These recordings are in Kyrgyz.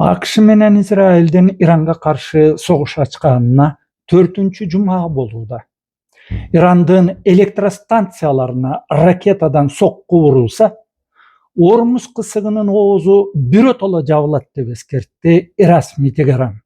AQŞ менен Израилдин Иранга каршы согуш ачканына 4-жума болууда. Ирандын электростанцияларына ракетадан сокку урулса, Ормуз кысыгынын оозу биротоло жабылат деп эскертти расмий Тегеран.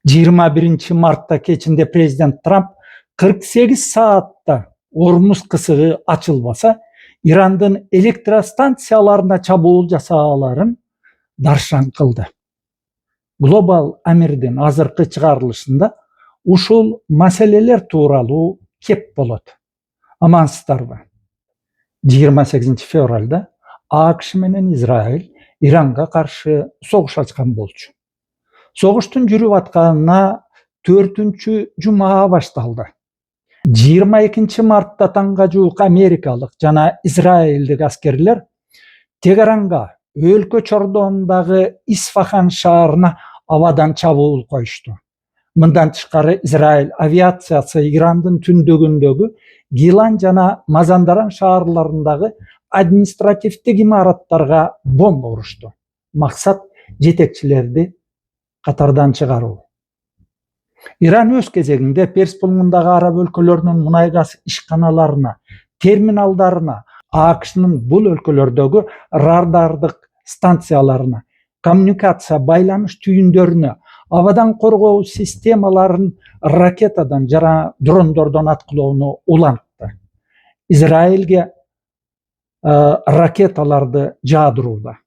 21-мартта кечинде президент Трамп 48 саатта Ормуз кысыгы ачылбаса, Ирандын электростанцияларына чабуул жасааларын даршан кылды. Global Amir'din азыркы чыгарылышында ушул маселелер тууралуу кеп болот. Амансыздарбы? 28 февралда AQŞ менен Израиль Иранга каршы согуш ачкан болчу. Согуштун жүрүп атканына 4-жума башталды. 22 мартта таңга жуук америкалык жана израилдик аскерлер Тегеранга өлкө чордоундагы Исфахан шаарына абадан чабуул коюшту. Мындан тышкары Израиль авиациясы Ирандын түндөгүндөгү Гилан жана Мазандаран шаарларындагы административдик имараттарга бомба урушту. Максат жетекчилерди катардан чыгаруу. Иран өз кезегинде Перс булуңундагы араб өлкөлөрүнүн мунай газ ишканаларына, терминалдарына, AQŞнын бул өлкөлөрдөгү радардык станцияларына, коммуникация байланыш түйүндөрүнө, абадан коргоо системаларын ракетадан жана дрондордон аткылоону улантты. Израилге ракеталарды жаадырууда.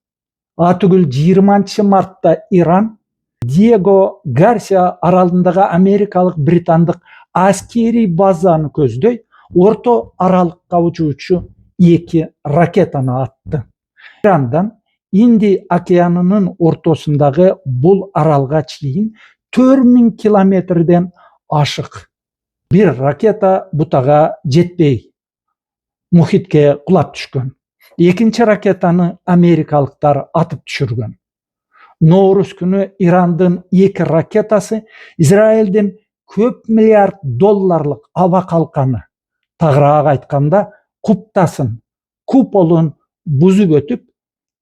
Атүгүл 20 мартта Иран Диего Гарсия аралындагы америкалык британдык аскерий базаны көздөй орто аралыкка учуучу 2 ракетаны атты. Ирандан Инди океанынын ортосундагы бул аралга чейин 4000 километрден ашык бир ракета бутага жетпей мухитке кулап түшкөн. Экинчи ракетаны америкалыктар атып түшүргөн. Норуз күнү Ирандын 2 ракетасы Израилдин көп миллиард долларлык аба калканы, тагыраак айтканда куптасын, куполун бузуп өтүп,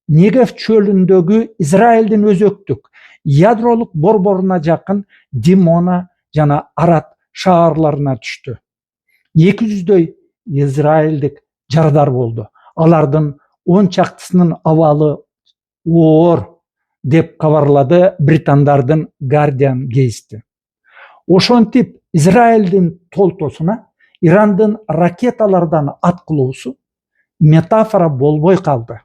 Негев чөлүндөгү Израилдин өзөктүк ядролук борборуна жакын Димона жана Арат шаарларына түштү. 200дөй израилдик жарадар болду. Алардын 10 чактысынын абалы оор деп кабарлады британдардын Guardian гезити. Ошентип Израилдин толтосуна Ирандын ракеталардан аткылоосу метафора болбой калды.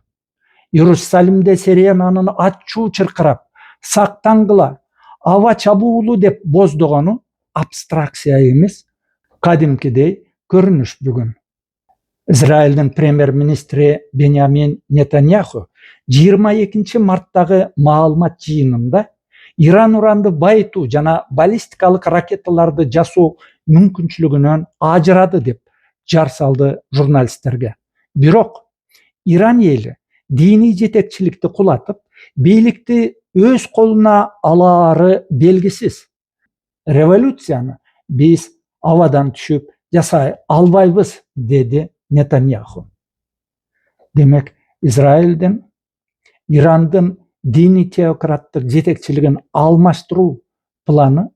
Иерусалимде сиренанын ачуу чыркырап, сактангыла, аба чабуулу деп боздогону абстракция эмес, кадимкидей көрүнүш бүгүн. Израилдин премьер-министри Беньямин Нетаньяху 22 марттагы маалымат жыйынында Иран уранды байытуу жана баллистикалык ракеталарды жасоо мүмкүнчүлүгүнөн ажырады деп жар салды журналисттерге. Бирок Иран эли диний жетекчиликти кулатып, бийликти өз колуна алаары белгисиз. Революцияны биз абадан түшүп жасай албайбыз, деди Нетаньяху. Демек, Израилдин Ирандын диний теократтык жетекчилигин алмаштыруу планы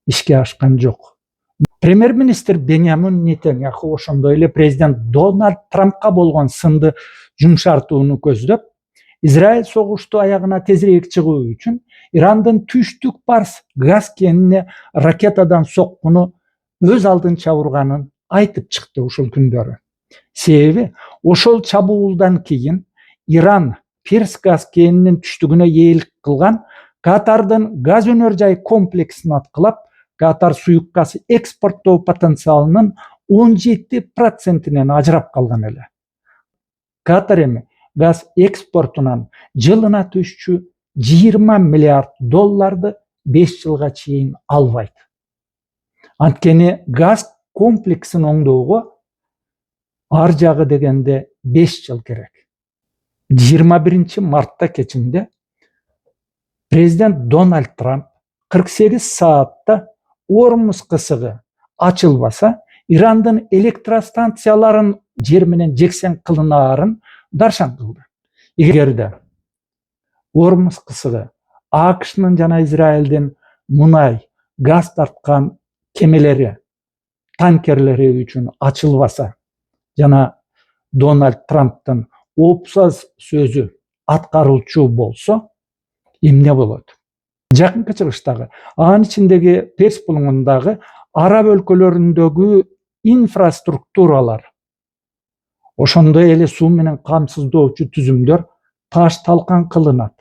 ишке ашкан жок. Премьер-министр Беньямин Нетаньяху ошондой эле президент Дональд Трампка болгон сынды жумшартууну көздөп, Израиль согушту аягына тезирээк чыгуу үчүн Ирандын түштүк Парс газ кенине ракетадан соккуну өз алдынча урганын айтып чыкты ушул күндөрү. Себеби ошол чабуулдан кийин Иран Перс газ кенинин түштүгүнө ээлик кылган Катардын газ өнөр жай комплексин аткылап, Катар суюк газ экспорттоо потенциалынын 17%-нен ажырап калган эле. Катар эми газ экспортунан жылына түшчү 20 миллиард долларды 5 жылга чейин албайт. Анткени газ комплексин оңдоого ар жагы дегенде 5 жыл керек. 21 мартта кечинде президент Дональд Трамп 48 саатта Ормуз кысыгы ачылбаса, Ирандын электростанцияларын жер менен жексен кылынаарын даршан кылды. Эгерде Ормуз кысыгы AQS'нын жана Израилдин мунай, газ тарткан кемелери, танкерлери үчүн ачылбаса жана Дональд Трамптын опсаз сөзү аткарылчу болсо эмне болот? Жакынкы чыгыштагы, анын ичиндеги Перс булуңундагы араб өлкөлөрүндөгү инфраструктуралар, ошондой эле суу менен камсыздоочу түзүмдөр таш талкан кылынат,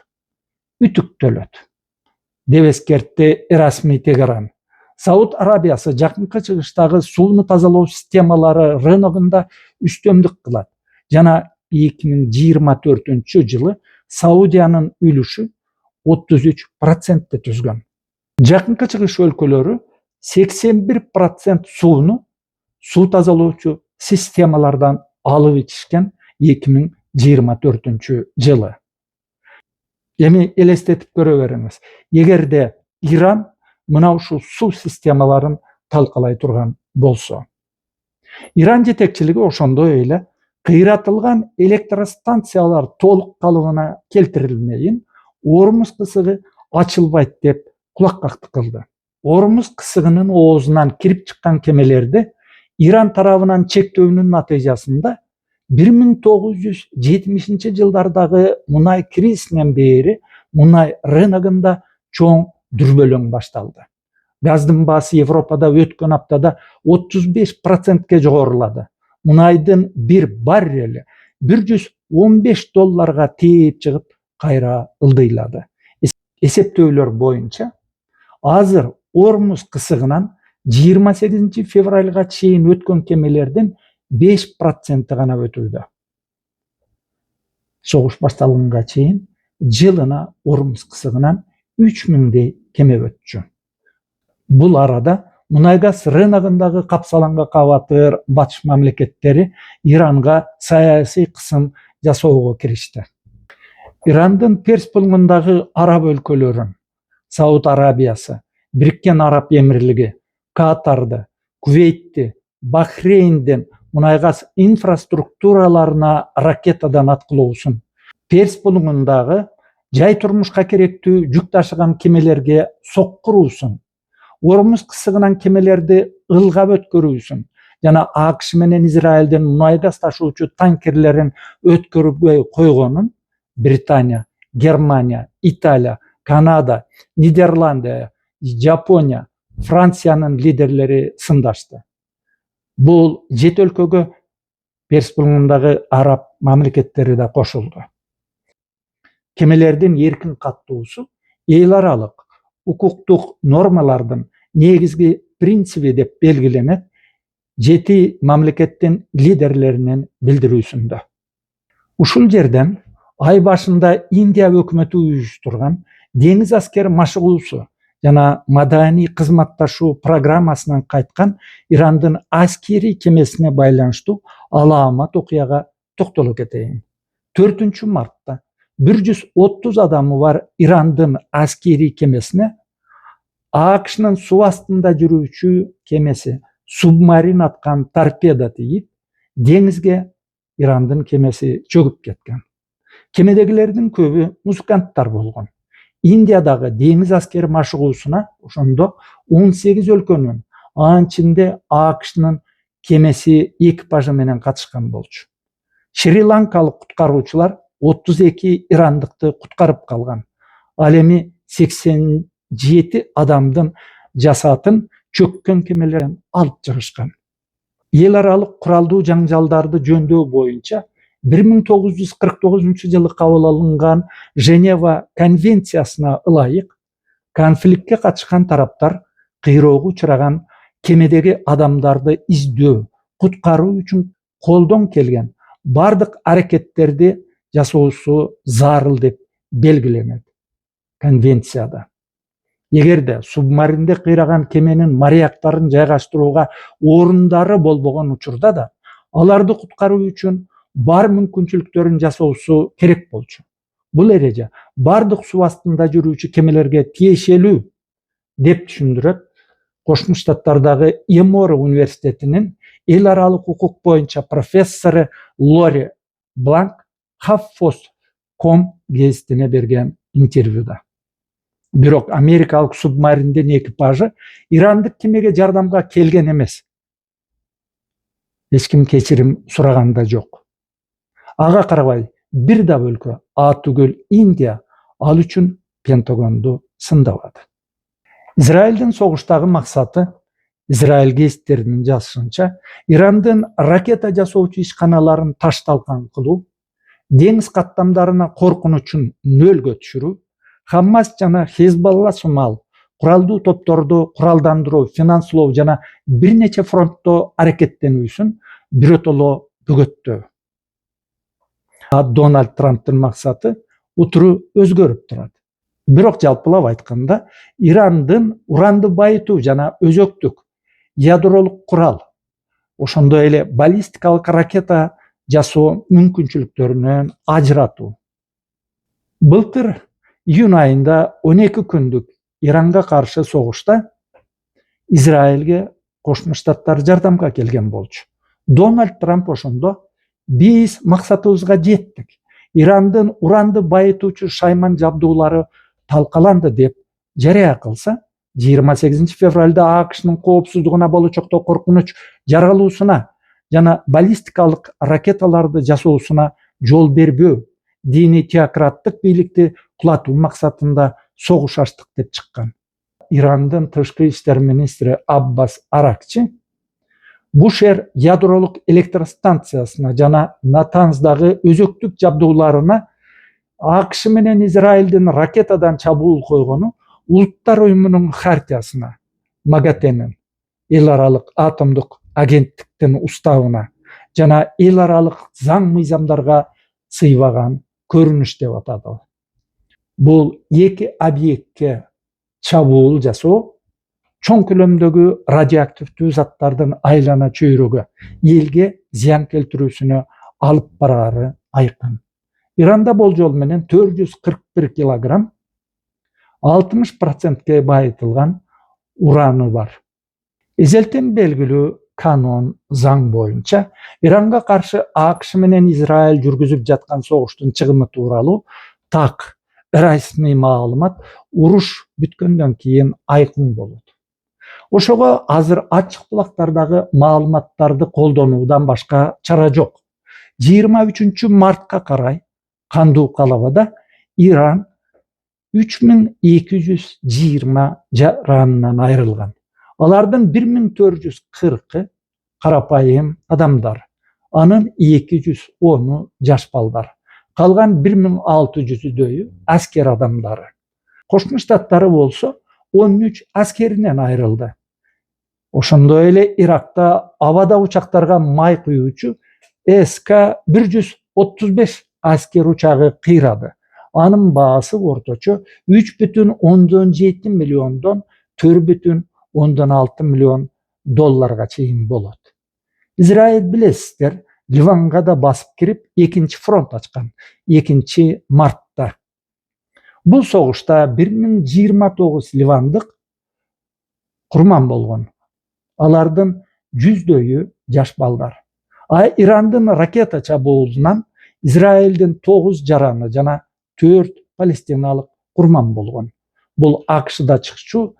үтүктөлөт деп эскертти Расмий Тегеран. Сауд Арабиясы жакынкы чыгыштагы сууну тазалоо системалары рыногунда үстөмдүк кылат жана 2024 жылы Саудиянын үлүшү 33% түзгөн. Жакынкы чыгыш өлкөлөрү 81% сууну суу тазалоочу системалардан алып ичишкен 2024 жылы. Эми элестетип көрө бериңиз. Эгерде Иран мына ушул суу системаларын талкалай турган болсо. Иран жетекчилиги ошондой эле кыйратылган электростанциялар толук калыбына келтирилмейин Ормуз кысыгы ачылбайт деп кулаккактык кылды. Ормуз кысыгынын оозунан кирип чыккан кемелерди Иран тарабынан чектөөнүн натыйжасында 1970 жылдардагы мунай кризисинен бери мунай рыногунда чоң дүрбөлөң башталды. Газдын баасы Европада өткөн аптада 35%ке жогорулады. Мунайдын бир баррели $115 тээп чыгып кайра ылдыйлады. Эсептөөлөр боюнча азыр Ормуз кысыгынан 28 февралга чейин өткөн кемелердин 5% гана өтүүдө. Согуш башталганга чейин жылына Ормуз кысыгынан 3000 кеме өтчү. Бул арада мунай-газ рыногундагы капсаланга кабатыр батыш мамлекеттери Иранга саясий кысым жасоого киришти. Ирандын Перс булуңундагы араб өлкөлөрүн, Сауд Арабиясы, Бириккен Араб Эмирлиги, Катарды, Кувейтти, Бахрейндин мунай-газ инфраструктураларына ракетадан аткылоосун, Перс булуңундагы жай турмушка керектүү жүк ташыган кемелерге соккуруусун, Ормуз кысыгынан кемелерди ылгап өткөрүүсүн жана AQSh менен Израилдин мунай-газ ташуучу танкерлерин өткөрбөй койгонун Британия, Германия, Италия, Канада, Нидерландия, Жапония, Франциянын лидерлери сындашты. Бул 7 өлкөгө Перс булуңундагы араб мамлекеттери да кошулду. Кемелердин эркин каттоосу эл аралык укуктук нормалардын негизги принциби деп белгиленет 7 мамлекеттин лидерлеринин билдирүүсүндө. Ушул жерден ай башында Индия өкмөтү уюштурган деңиз аскер машыгуусу жана маданий кызматташуу программасынан кайткан Ирандын аскерий кемесине байланыштуу алаамат окуяга токтоло кетейин. 4 мартта 130 адамы бар Ирандын аскерий кемесине AQSh'нын суу астында жүрүүчү кемеси субмарин аткан торпеда тийип, деңизге Ирандын кемеси чөгүп кеткен. Кемедегилердин көбү музыканттар болгон. Индиядагы деңиз аскер машыгуусуна ошондо 18 өлкөнүн, анын ичинде AQSh'нын кемеси экипажы менен катышкан болчу. Шри-ланкалык куткаруучулар 32 ирандыкты куткарып калган. Ал эми 87 адамдын жасатын чөккөн кемелерден алып чыгышкан. Эл аралык куралдуу жаңжалдарды жөндөө боюнча 1949 жылы кабыл алынган Женева конвенциясына ылайык конфликтке катышкан тараптар кыйроого учураган кемедеги адамдарды издөө, куткаруу үчүн колдон келген бардык аракеттерди жасоосу зарыл деп белгиленет конвенцияда. Эгерде субмаринде кыйраган кеменин моряктарын жайгаштырууга орундары болбогон учурда да аларды куткаруу үчүн бар мүмкүнчүлүктөрүн жасоосу керек болчу. Бул эреже бардык суу астында жүрүүчү кемелерге тиешелүү деп түшүндүрөт Кошмо Штаттардагы Эмора университетинин эл аралык укук боюнча профессору Лори Бланк Хаффос.com гезитине берген интервьюда. Бирок америкалык субмариндин экипажы ирандык кемеге жардамга келген эмес. Эч ким кечирим сураган да жок. Ага карабай бир да өлкө, түгүл Индия, ал үчүн Пентагонду сындабады. Израилдин согуштагы максаты, Израиль гезиттеринин жазышынча, Ирандын ракета жасоочу ишканаларын таш талкан кылуу, деңиз каттамдарына коркунучун нөлгө түшүрүү, Хамас жана Хезболла сымал куралдуу топторду куралдандыруу, финанслоо жана бир нече фронтто аракеттенүүсүн биротоло бөгөттөө. Дональд Трамптын максаты утуру өзгөрүп турат. Бирок жалпылап айтканда, Ирандын уранды байытуу жана өзөктүк ядролук курал, ошондой эле баллистикалык ракета жасоо мүмкүнчүлүктөрүнөн ажыратуу. Былтыр июнь айында 12 күндүк Иранга каршы согушта Израилге Кошмо Штаттар жардамга келген болчу. Дональд Трамп ошондо биз максатыбызга жеттик. Ирандын уранды байытуучу шайман жабдуулары талкаланды деп жарыя кылса, 28 февралда АКШнын коопсуздугуна болочокто коркунуч жаралуусуна жана баллистикалык ракеталарды жасоосуна жол бербөө, диний теократтык бийликти кулатуу максатында согуш ачтык деп чыккан. Ирандын тышкы иштер министри Аббас Аракчи Бушер ядролук электростанциясына жана Натанздагы өзөктүк жабдууларына АКШ менен Израилдин ракетадан чабуул койгону Улуттар уюмунун хартиясына, МАГАТЭнин, эл аралык атомдук агенттиктин уставына жана эл аралык заң мыйзамдарга сыйбаган көрүнүш деп атады. Бул эки объектке чабуул жасоо чоң көлөмдөгү радиоактивдүү заттардын айлана чөйрөгө, элге зыян келтирүүсүнө алып бараары айкын. Иранда болжол менен 441 килограмм 60%ке байытылган ураны бар. Эзелтен белгилүү канун заң боюнча Иранга каршы АКШ менен Израиль жүргүзүп жаткан согуштун чыгымы тууралуу так расмий маалымат уруш бүткөндөн кийин айкын болот. Ошого азыр ачык булактардагы маалыматтарды колдонуудан башка чара жок. 23 мартка карай кандуу калабада Иран 3220 жаранынан айрылган. Алардын 1440-ы карапайым адамдар, анын 210-у жаш балдар. Калган 1600-дөйү аскер адамдары. Кошмо Штаттары болсо 13 аскеринен айрылды. Ошондой эле Иракта абада учактарга май куюучу СК-135 аскер учагы кыйрады. Анын баасы орточо 3,7 миллиондон 4,6 миллион долларга чейин болот. Израиль билесиздер, Ливанга да басып кирип, экинчи фронт ачкан 2 мартта. Бул согушта 1029 ливандык курман болгон. Алардын 100дөйү жаш балдар. Ирандын ракета чабуулунан Израилдин 9 жараны жана 4 палестиналык курман болгон. Бул АКШда чыкчу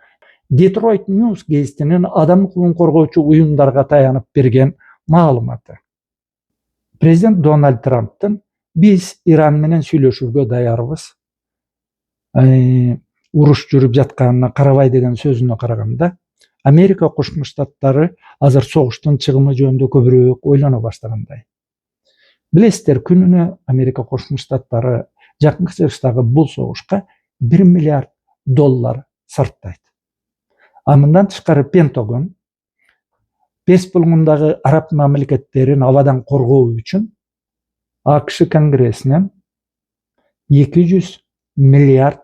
Detroit News гезитинин адам укугун коргоочу уюмдарга таянып берген маалыматы. Президент Дональд Трамптын биз Иран менен сүйлөшүүгө даярбыз, уруш жүрүп жатканына карабай деген сөзүнө караганда, Америка Кошмо Штаттары азыр согуштун чыгымы жөнүндө көбүрөөк ойлоно баштагандай. Билесиздер, күнүнө Америка Кошмо Штаттары жакынкы чыгыштагы бул согушка $1 миллиард сарптайт. Мындан тышкары Пентагон Перс булугундагы араб мамлекеттерин абадан коргоо үчүн АКШ Конгрессинен $200 миллиард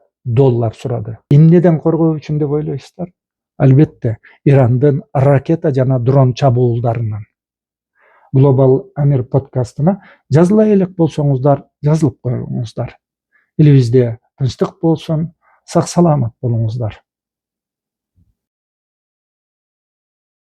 сурады. Эмнеден коргоо үчүн деп ойлойсуздар? Албетте, Ирандын ракета жана дрон чабуулдарынан. Global Amir подкастына жазыла элек болсоңуздар, жазылып коюңуздар. Элибизде тынчтык болсун, сак саламат болуңуздар.